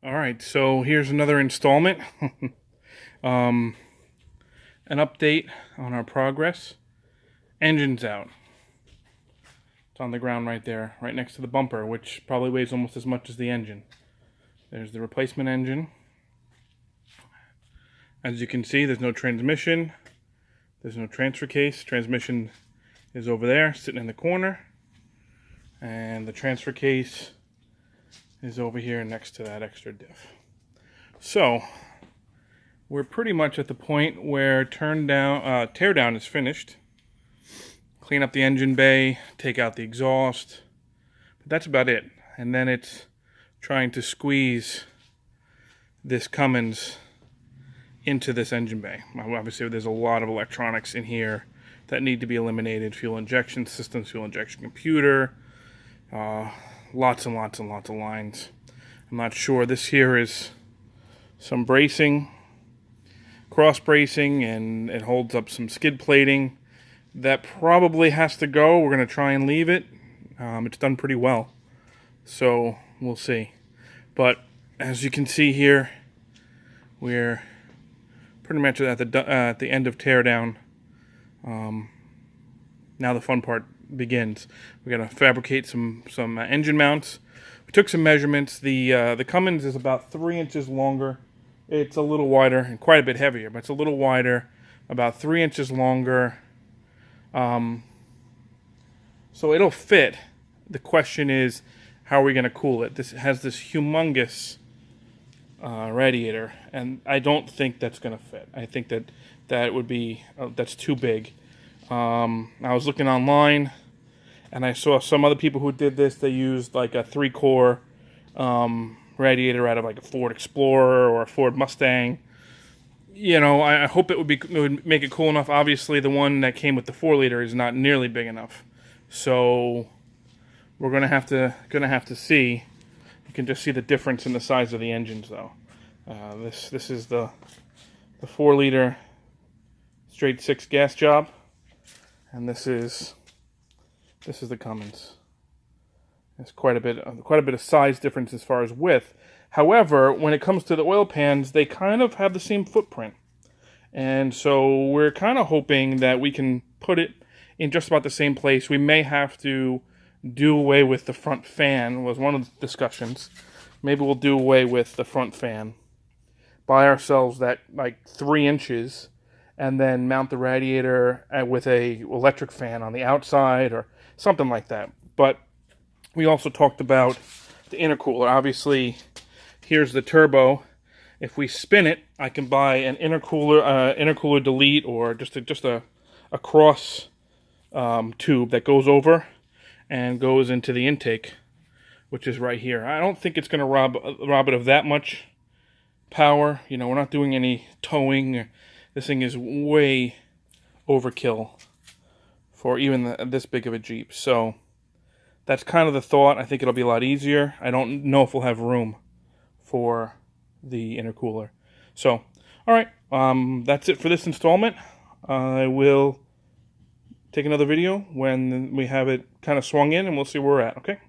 Alright, so here's another installment. An update on our progress. Engine's out. It's on the ground right there, right next to the bumper, which probably weighs almost as much as the engine. There's the replacement engine. As you can see, there's no transmission. There's no transfer case. Transmission is over there, sitting in the corner. And the transfer case is over here next to that extra diff. So, we're pretty much at the point where teardown is finished. Clean up the engine bay, take out the exhaust. But that's about it. And then it's trying to squeeze this Cummins into this engine bay. Obviously, there's a lot of electronics in here that need to be eliminated. Fuel injection systems, fuel injection computer, lots and lots and lots of lines. I'm not sure. This here is some bracing, cross bracing, and it holds up some skid plating. That probably has to go. We're going to try and leave it. It's done pretty well, so we'll see. But as you can see here, we're pretty much at the end of teardown. Now the fun part begins. We're gonna fabricate some engine mounts. We took some measurements. The Cummins is about 3 inches longer. It's a little wider and quite a bit heavier, but it's a little wider, about 3 inches longer. So it'll fit. The question is, how are we gonna cool it? This has this humongous radiator, and I don't think that's gonna fit. I think that would be that's too big. I was looking online, and I saw some other people who did this. They used like a 3-core radiator out of like a Ford Explorer or a Ford Mustang. You know, I hope it would make it cool enough. Obviously, the one that came with the 4-liter is not nearly big enough, so we're gonna have to see. You can just see the difference in the size of the engines, though. This is the 4-liter straight 6 gas job, and this is the Cummins. There's quite a bit of size difference as far as width. However, when it comes to the oil pans, they kind of have the same footprint, and so we're kind of hoping that we can put it in just about the same place. We may have to do away with the front fan, was one of the discussions. Maybe we'll do away with the front fan, buy ourselves that like 3 inches, and then mount the radiator with a electric fan on the outside or something like that. But we also talked about the intercooler. Obviously, here's the turbo. If we spin it, I can buy an intercooler delete, or just a cross tube that goes over and goes into the intake, which is right here. I don't think it's going to rob it of that much power. You know, we're not doing any towing. This thing is way overkill for even this big of a Jeep. So that's kind of the thought. I think it'll be a lot easier. I don't know if we'll have room for the intercooler. So, all right, that's it for this installment. I will take another video when we have it kind of swung in, and we'll see where we're at, okay?